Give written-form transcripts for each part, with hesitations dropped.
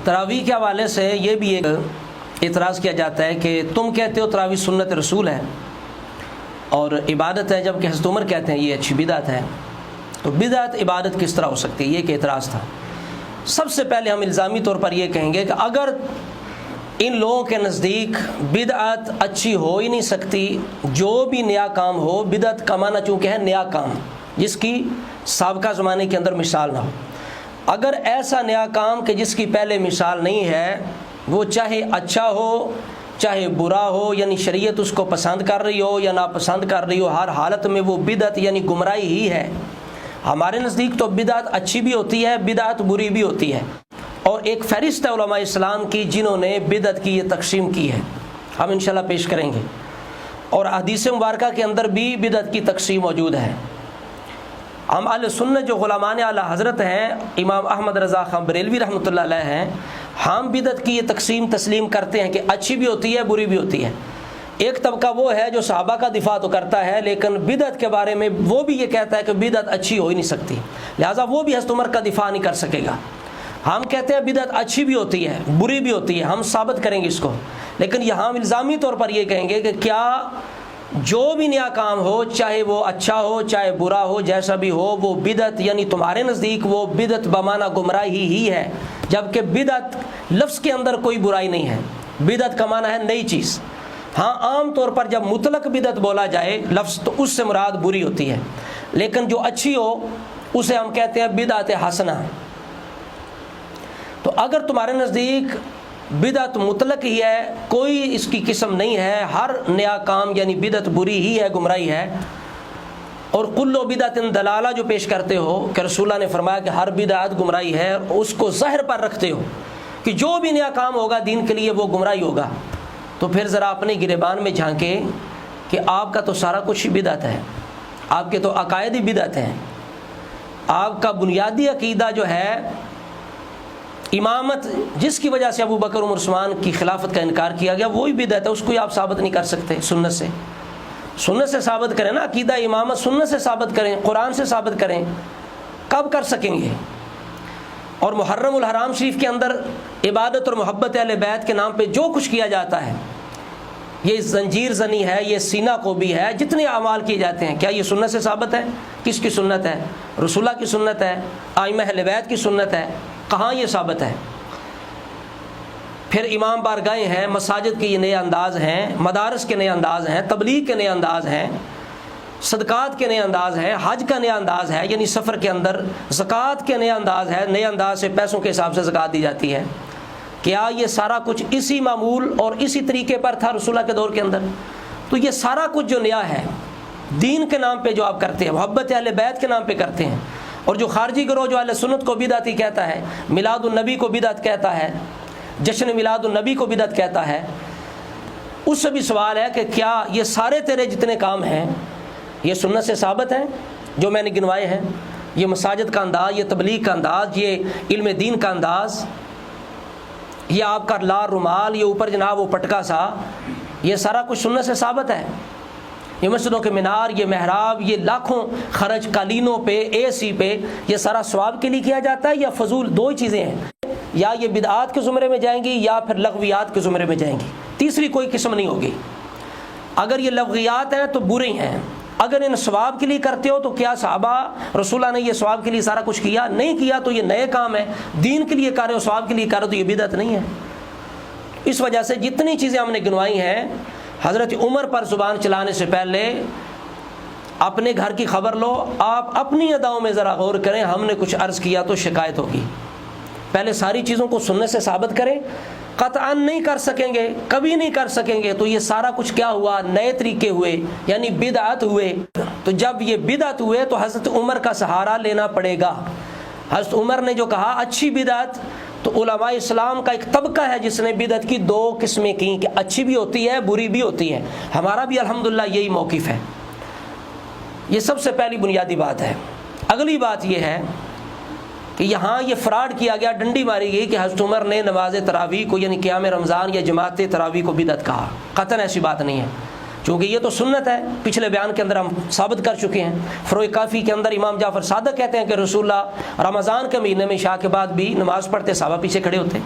تراویح کے حوالے سے یہ بھی ایک اعتراض کیا جاتا ہے کہ تم کہتے ہو تراویح سنت رسول ہے اور عبادت ہے، جبکہ حضرت عمر کہتے ہیں یہ اچھی بدعت ہے، تو بدعت عبادت کس طرح ہو سکتی ہے؟ یہ ایک اعتراض تھا۔ سب سے پہلے ہم الزامی طور پر یہ کہیں گے کہ اگر ان لوگوں کے نزدیک بدعت اچھی ہو ہی نہیں سکتی، جو بھی نیا کام ہو، بدعت کا معنی چونکہ ہے نیا کام جس کی سابقہ زمانے کے اندر مثال نہ ہو، اگر ایسا نیا کام کہ جس کی پہلے مثال نہیں ہے، وہ چاہے اچھا ہو چاہے برا ہو، یعنی شریعت اس کو پسند کر رہی ہو یا ناپسند کر رہی ہو، ہر حالت میں وہ بدعت یعنی گمراہی ہی ہے۔ ہمارے نزدیک تو بدعت اچھی بھی ہوتی ہے، بدعت بری بھی ہوتی ہے، اور ایک فہرست ہے علماء اسلام کی جنہوں نے بدعت کی یہ تقسیم کی ہے، ہم انشاءاللہ پیش کریں گے، اور حدیث مبارکہ کے اندر بھی بدعت کی تقسیم موجود ہے۔ ہم اہل سنت جو غلامان اعلی حضرت ہیں، امام احمد رضا خان بریلوی رحمۃ اللہ علیہ ہیں، ہم بدعت کی یہ تقسیم تسلیم کرتے ہیں کہ اچھی بھی ہوتی ہے بری بھی ہوتی ہے۔ ایک طبقہ وہ ہے جو صحابہ کا دفاع تو کرتا ہے لیکن بدعت کے بارے میں وہ بھی یہ کہتا ہے کہ بدعت اچھی ہو ہی نہیں سکتی، لہٰذا وہ بھی حضرت عمر کا دفاع نہیں کر سکے گا۔ ہم کہتے ہیں بدعت اچھی بھی ہوتی ہے بری بھی ہوتی ہے، ہم ثابت کریں گے اس کو، لیکن یہاں ہم الزامی طور پر یہ کہیں گے کہ کیا جو بھی نیا کام ہو، چاہے وہ اچھا ہو چاہے برا ہو، جیسا بھی ہو، وہ بدعت یعنی تمہارے نزدیک وہ بدعت بمعنی گمراہی ہی ہے، جبکہ بدعت لفظ کے اندر کوئی برائی نہیں ہے، بدعت کا معنی ہے نئی چیز۔ ہاں عام طور پر جب مطلق بدعت بولا جائے لفظ تو اس سے مراد بری ہوتی ہے، لیکن جو اچھی ہو اسے ہم کہتے ہیں بدعت حسنہ۔ تو اگر تمہارے نزدیک بدعت مطلق ہی ہے، کوئی اس کی قسم نہیں ہے، ہر نیا کام یعنی بدعت بری ہی ہے، گمراہی ہے، اور کل بدعت دلالہ جو پیش کرتے ہو کہ رسول اللہ نے فرمایا کہ ہر بدعت گمراہی ہے، اس کو ظاہر پر رکھتے ہو کہ جو بھی نیا کام ہوگا دین کے لیے وہ گمراہی ہوگا، تو پھر ذرا اپنے گریبان میں جھانکیں کہ آپ کا تو سارا کچھ بدعت ہے، آپ کے تو عقائدی بدعت ہیں، آپ کا بنیادی عقیدہ جو ہے امامت جس کی وجہ سے ابو بکر عمر عثمان کی خلافت کا انکار کیا گیا وہی بدعت ہے، اس کو آپ ثابت نہیں کر سکتے سنت سے۔ سنت سے ثابت کریں نا، عقیدہ امامت سنت سے ثابت کریں، قرآن سے ثابت کریں، کب کر سکیں گے؟ اور محرم الحرام شریف کے اندر عبادت اور محبت اہل بیت کے نام پہ جو کچھ کیا جاتا ہے، یہ زنجیر زنی ہے، یہ سینہ قوبی ہے، جتنے اعمال کیے جاتے ہیں، کیا یہ سنت سے ثابت ہے؟ کس کی سنت ہے؟ رسول اللہ کی سنت ہے، ائمہ اہل بیت کی سنت ہے، کہاں یہ ثابت ہے؟ پھر امام بارگاہیں ہیں، مساجد کے یہ نئے انداز ہیں، مدارس کے نئے انداز ہیں، تبلیغ کے نئے انداز ہیں، صدقات کے نئے انداز ہیں، حج کا نیا انداز ہے، یعنی سفر کے اندر زکوٰۃ کے نیا انداز ہے، نئے انداز سے پیسوں کے حساب سے زکوٰۃ دی جاتی ہے۔ کیا یہ سارا کچھ اسی معمول اور اسی طریقے پر تھا رسول اللہ کے دور کے اندر؟ تو یہ سارا کچھ جو نیا ہے دین کے نام پہ جو آپ کرتے ہیں، محبت اہل بیت کے نام پہ کرتے ہیں، اور جو خارجی گروہ جو اہل سنت کو بدعتی کہتا ہے، میلاد النبی کو بدعت کہتا ہے، جشن میلاد النبی کو بدعت کہتا ہے، اس سے بھی سوال ہے کہ کیا یہ سارے تیرے جتنے کام ہیں یہ سنت سے ثابت ہیں جو میں نے گنوائے ہیں؟ یہ مساجد کا انداز، یہ تبلیغ کا انداز، یہ علم دین کا انداز، یہ آپ کا لال رومال، یہ اوپر جناب وہ پٹکا سا، یہ سارا کچھ سنت سے ثابت ہے؟ یہ مسجدوں کے مینار، یہ محراب، یہ لاکھوں خرچ قالینوں پہ، اے سی پہ، یہ سارا ثواب کے لیے کیا جاتا ہے یا فضول؟ دو ہی چیزیں ہیں، یا یہ بدعات کے زمرے میں جائیں گی یا پھر لغویات کے زمرے میں جائیں گی، تیسری کوئی قسم نہیں ہوگی۔ اگر یہ لغویات ہیں تو برے ہیں، اگر ان ثواب کے لیے کرتے ہو تو کیا صحابہ رسول اللہ نے یہ ثواب کے لیے سارا کچھ کیا؟ نہیں کیا، تو یہ نئے کام ہے، دین کے لیے کر رہے ہو، ثواب کے لیے کر رہے ہو، تو یہ بدعت نہیں ہے۔ اس وجہ سے جتنی چیزیں ہم نے گنوائی ہیں، حضرت عمر پر زبان چلانے سے پہلے اپنے گھر کی خبر لو، آپ اپنی اداؤں میں ذرا غور کریں، ہم نے کچھ عرض کیا تو شکایت ہوگی۔ پہلے ساری چیزوں کو سنت سے ثابت کریں، قطعاً نہیں کر سکیں گے، کبھی نہیں کر سکیں گے، تو یہ سارا کچھ کیا ہوا؟ نئے طریقے ہوئے، یعنی بدعت ہوئے۔ تو جب یہ بدعت ہوئے تو حضرت عمر کا سہارا لینا پڑے گا۔ حضرت عمر نے جو کہا اچھی بدعت، تو علماء اسلام کا ایک طبقہ ہے جس نے بدعت کی دو قسمیں کی کہ اچھی بھی ہوتی ہے بری بھی ہوتی ہے، ہمارا بھی الحمدللہ یہی موقف ہے۔ یہ سب سے پہلی بنیادی بات ہے۔ اگلی بات یہ ہے کہ یہاں یہ فراڈ کیا گیا، ڈنڈی ماری گئی کہ حضرت عمر نے نماز تراویح کو یعنی قیام رمضان یا جماعت تراویح کو بدعت کہا۔ قطعاً ایسی بات نہیں ہے، چونکہ یہ تو سنت ہے، پچھلے بیان کے اندر ہم ثابت کر چکے ہیں۔ فروع کافی کے اندر امام جعفر صادق کہتے ہیں کہ رسول اللہ رمضان کے مہینے میں عشاء کے بعد بھی نماز پڑھتے، صحابہ پیچھے کھڑے ہوتے۔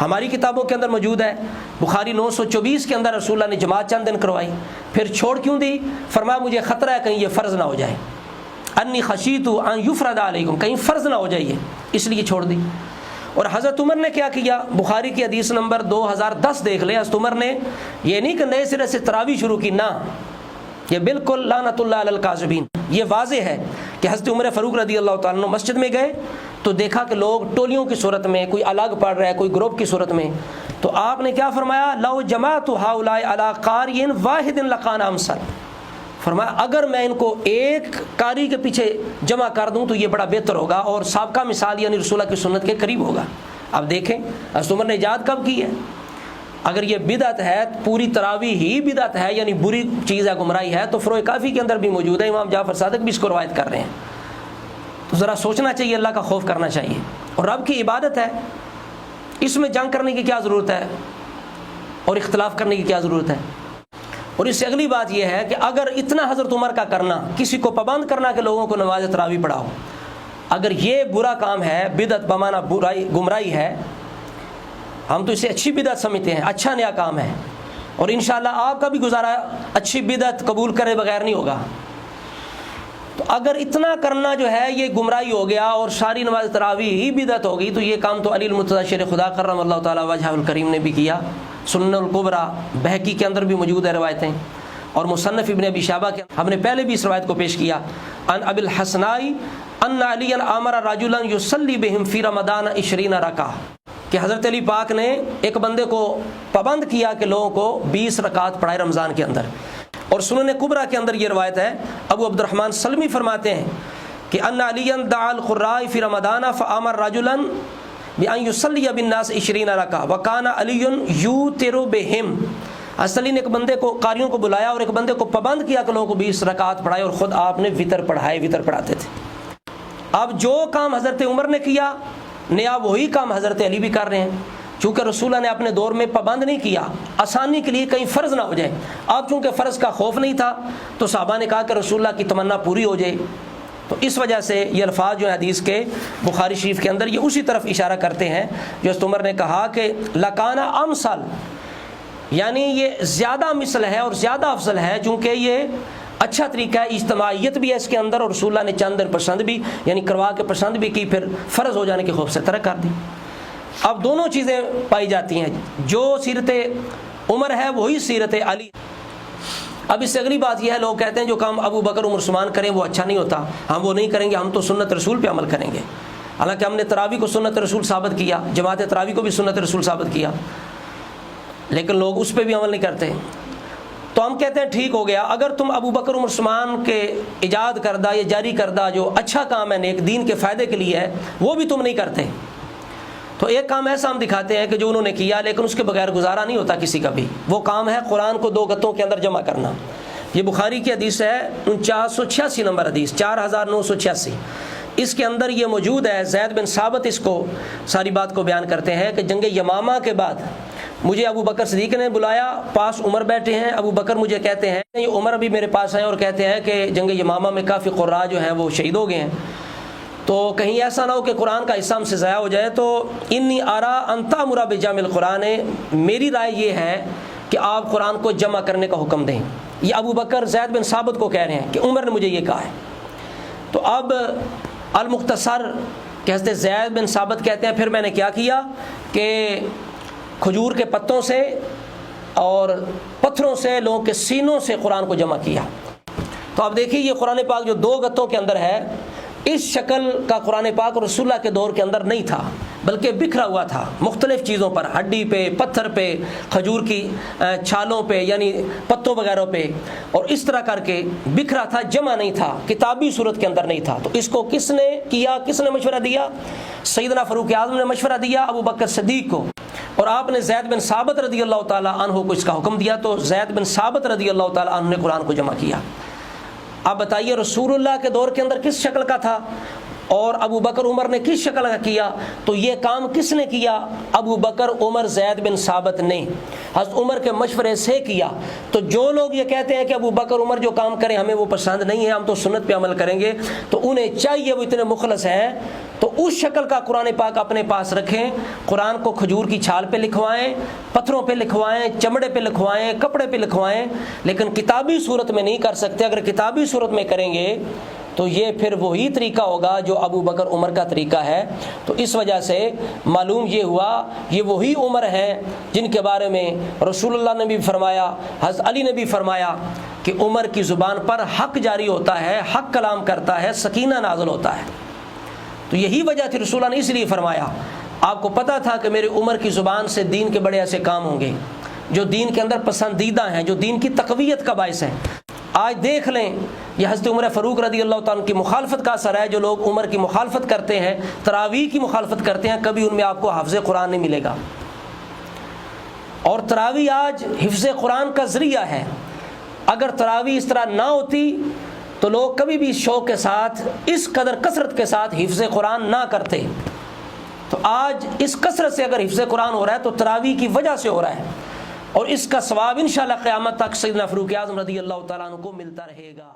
ہماری کتابوں کے اندر موجود ہے، بخاری 924 کے اندر رسول اللہ نے جماعت چند دن کروائی، پھر چھوڑ کیوں دی؟ فرمایا مجھے خطرہ ہے کہیں یہ فرض نہ ہو جائے، انی خشیت ان یفرض علیکم، کہیں فرض نہ ہو جائے، اس لیے چھوڑ دی۔ اور حضرت عمر نے کیا کیا؟ بخاری کی حدیث نمبر 2010 دیکھ لیں، حضرت عمر نے یہ نہیں کہ نئے سرے سے تراویح شروع کی، نہ، یہ بالکل لعنت اللہ علی الکاذبین۔ یہ واضح ہے کہ حضرت عمر فاروق رضی اللہ تعالیٰ عنہ مسجد میں گئے تو دیکھا کہ لوگ ٹولیوں کی صورت میں، کوئی الگ پڑھ رہا ہے، کوئی گروپ کی صورت میں، تو آپ نے کیا فرمایا؟ لو جمعت ہؤلاء علی قاری واحد لکان امثل، فرمایا اگر میں ان کو ایک قاری کے پیچھے جمع کر دوں تو یہ بڑا بہتر ہوگا اور سابقہ مثال یعنی رسول اللہ کی سنت کے قریب ہوگا۔ اب دیکھیں حضرت عمر نے ایجاد کب کی ہے؟ اگر یہ بدعت ہے، پوری تراویح ہی بدعت ہے، یعنی بری چیز ہے، گمراہی ہے، تو فروع کافی کے اندر بھی موجود ہے، امام جعفر صادق بھی اس کو روایت کر رہے ہیں۔ تو ذرا سوچنا چاہیے، اللہ کا خوف کرنا چاہیے، اور رب کی عبادت ہے، اس میں جنگ کرنے کی کیا ضرورت ہے اور اختلاف کرنے کی کیا ضرورت ہے؟ اور اس سے اگلی بات یہ ہے کہ اگر اتنا حضرت عمر کا کرنا، کسی کو پابند کرنا کہ لوگوں کو نماز تراویح پڑھاؤ، اگر یہ برا کام ہے، بدعت بمانا برائی، گمراہی ہے، ہم تو اسے اچھی بدعت سمجھتے ہیں، اچھا نیا کام ہے، اور انشاءاللہ آپ کا بھی گزارا اچھی بدعت قبول کرے بغیر نہیں ہوگا۔ تو اگر اتنا کرنا جو ہے یہ گمراہی ہو گیا اور ساری نماز تراویح ہی بدعت ہوگی، تو یہ کام تو علی المرتضی شیر خدا کرم اللہ تعالیٰ وجہہ الکریم نے بھی کیا۔ سنن الکبریٰ بہقی کے اندر بھی موجود ہے روایتیں، اور مصنف ابن ابی شیبہ کے ہم نے پہلے بھی اس روایت کو پیش کیا، ان ابی الحسنائی ان علی امر رجلا یصلی بہم فی رمضان 20 رکعہ، کہ حضرت علی پاک نے ایک بندے کو پابند کیا کہ لوگوں کو 20 رکعت پڑھائے رمضان کے اندر۔ اور سنن کبریٰ کے اندر یہ روایت ہے، ابو عبد الرحمن سلمی فرماتے ہیں کہ ان علی دعا القراء فی رمضان فامر رجلا بان یصلی بالناس 20 رکعہ وکان علی یوتر بہم، اصلی نے ایک بندے کو، قاریوں کو بلایا اور ایک بندے کو پابند کیا کہ لوگوں کو 20 رکعت پڑھائے، اور خود آپ نے وتر پڑھائے، وتر پڑھاتے تھے۔ اب جو کام حضرت عمر نے کیا نیا، وہی کام حضرت علی بھی کر رہے ہیں، چونکہ رسول اللہ نے اپنے دور میں پابند نہیں کیا، آسانی کے لیے کہیں فرض نہ ہو جائے۔ اب چونکہ فرض کا خوف نہیں تھا تو صحابہ نے کہا کہ رسول اللہ کی تمنا پوری ہو جائے، تو اس وجہ سے یہ الفاظ جو حدیث کے بخاری شریف کے اندر یہ اسی طرف اشارہ کرتے ہیں جو حضرت عمر نے کہا کہ لکانا امثل، یعنی یہ زیادہ مثل ہے اور زیادہ افضل ہے، چونکہ یہ اچھا طریقہ ہے، اجتماعیت بھی ہے اس کے اندر، اور رسول اللہ نے چند دن پسند بھی، یعنی کروا کے پسند بھی کی، پھر فرض ہو جانے کے خوف سے ترک کر دی۔ اب دونوں چیزیں پائی جاتی ہیں، جو سیرت عمر ہے وہی سیرت علی۔ اب اس سے اگلی بات یہ ہے، لوگ کہتے ہیں جو کام ابو بکر عمر عثمان کریں وہ اچھا نہیں ہوتا، ہم وہ نہیں کریں گے، ہم تو سنت رسول پہ عمل کریں گے۔ حالانکہ ہم نے تراویح کو سنت رسول ثابت کیا، جماعت تراویح کو بھی سنت رسول ثابت کیا، لیکن لوگ اس پہ بھی عمل نہیں کرتے۔ تو ہم کہتے ہیں ٹھیک ہو گیا، اگر تم ابو بکر عمر عثمان کے ایجاد کردہ یا جاری کردہ جو اچھا کام ہے نیک دین کے فائدے کے لیے ہے وہ بھی تم نہیں کرتے، تو ایک کام ایسا ہم دکھاتے ہیں کہ جو انہوں نے کیا لیکن اس کے بغیر گزارا نہیں ہوتا کسی کا بھی، وہ کام ہے قرآن کو 2 گتوں کے اندر جمع کرنا۔ یہ بخاری کی حدیث ہے 4986 نمبر حدیث، 4986، اس کے اندر یہ موجود ہے۔ زید بن ثابت اس کو ساری بات کو بیان کرتے ہیں کہ جنگ یمامہ کے بعد مجھے ابو بکر صدیق نے بلایا، پاس عمر بیٹھے ہیں، ابو بکر مجھے کہتے ہیں، یہ عمر بھی میرے پاس ہیں اور کہتے ہیں کہ جنگ یمامہ میں کافی قراء جو ہیں وہ شہید ہو گئے ہیں، تو کہیں ایسا نہ ہو کہ قرآن کا حصہ ہم سے ضائع ہو جائے، تو انی آرا ان تأمر بجمع القرآن، میری رائے یہ ہے کہ آپ قرآن کو جمع کرنے کا حکم دیں۔ یہ ابو بکر زید بن ثابت کو کہہ رہے ہیں کہ عمر نے مجھے یہ کہا ہے۔ تو اب المختصر کہتے زید بن ثابت کہتے ہیں پھر میں نے کیا کیا کہ کھجور کے پتوں سے اور پتھروں سے لوگوں کے سینوں سے قرآن کو جمع کیا۔ تو اب دیکھیے یہ قرآن پاک جو 2 گتوں کے اندر ہے، اس شکل کا قرآن پاک رسول اللہ کے دور کے اندر نہیں تھا، بلکہ بکھرا ہوا تھا مختلف چیزوں پر، ہڈی پہ، پتھر پہ، کھجور کی چھالوں پہ، یعنی پتوں وغیرہ پہ، اور اس طرح کر کے بکھرا تھا، جمع نہیں تھا، کتابی صورت کے اندر نہیں تھا۔ تو اس کو کس نے کیا، کس نے مشورہ دیا؟ سیدنا فاروق اعظم نے مشورہ دیا ابو بکر صدیق کو، اور آپ نے زید بن ثابت رضی اللہ تعالیٰ عنہ کو اس کا حکم دیا، تو زید بن ثابت رضی اللہ تعالیٰ عنہ نے قرآن کو جمع کیا۔ اب بتائیے رسول اللہ کے دور کے اندر کس شکل کا تھا اور ابو بکر عمر نے کس شکل کا کیا؟ تو یہ کام کس نے کیا؟ ابو بکر عمر زید بن ثابت نے، حضرت عمر کے مشورے سے کیا۔ تو جو لوگ یہ کہتے ہیں کہ ابو بکر عمر جو کام کریں ہمیں وہ پسند نہیں ہے، ہم تو سنت پہ عمل کریں گے، تو انہیں چاہیے وہ اتنے مخلص ہیں تو اس شکل کا قرآن پاک اپنے پاس رکھیں، قرآن کو کھجور کی چھال پہ لکھوائیں، پتھروں پہ لکھوائیں، چمڑے پہ لکھوائیں، کپڑے پہ لکھوائیں، لیکن کتابی صورت میں نہیں کر سکتے۔ اگر کتابی صورت میں کریں گے تو یہ پھر وہی طریقہ ہوگا جو ابو بکر عمر کا طریقہ ہے۔ تو اس وجہ سے معلوم یہ ہوا یہ وہی عمر ہیں جن کے بارے میں رسول اللہ نے بھی فرمایا، حضرت علی نے بھی فرمایا کہ عمر کی زبان پر حق جاری ہوتا ہے، حق کلام کرتا ہے، سکینہ نازل ہوتا ہے۔ تو یہی وجہ تھی رسول اللہ نے اس لیے فرمایا، آپ کو پتہ تھا کہ میری عمر کی زبان سے دین کے بڑے ایسے کام ہوں گے جو دین کے اندر پسندیدہ ہیں، جو دین کی تقویت کا باعث ہیں۔ آج دیکھ لیں یہ حضرت عمر فاروق رضی اللہ تعالیٰ کی مخالفت کا اثر ہے۔ جو لوگ عمر کی مخالفت کرتے ہیں، تراویح کی مخالفت کرتے ہیں، کبھی ان میں آپ کو حفظ قرآن نہیں ملے گا۔ اور تراویح آج حفظ قرآن کا ذریعہ ہے۔ اگر تراویح اس طرح نہ ہوتی تو لوگ کبھی بھی شوق کے ساتھ اس قدر کثرت کے ساتھ حفظ قرآن نہ کرتے۔ تو آج اس کثرت سے اگر حفظ قرآن ہو رہا ہے تو تراویح کی وجہ سے ہو رہا ہے، اور اس کا ثواب انشاءاللہ قیامت تک سیدنا فاروق اعظم رضی اللہ تعالیٰ عنہ کو ملتا رہے گا۔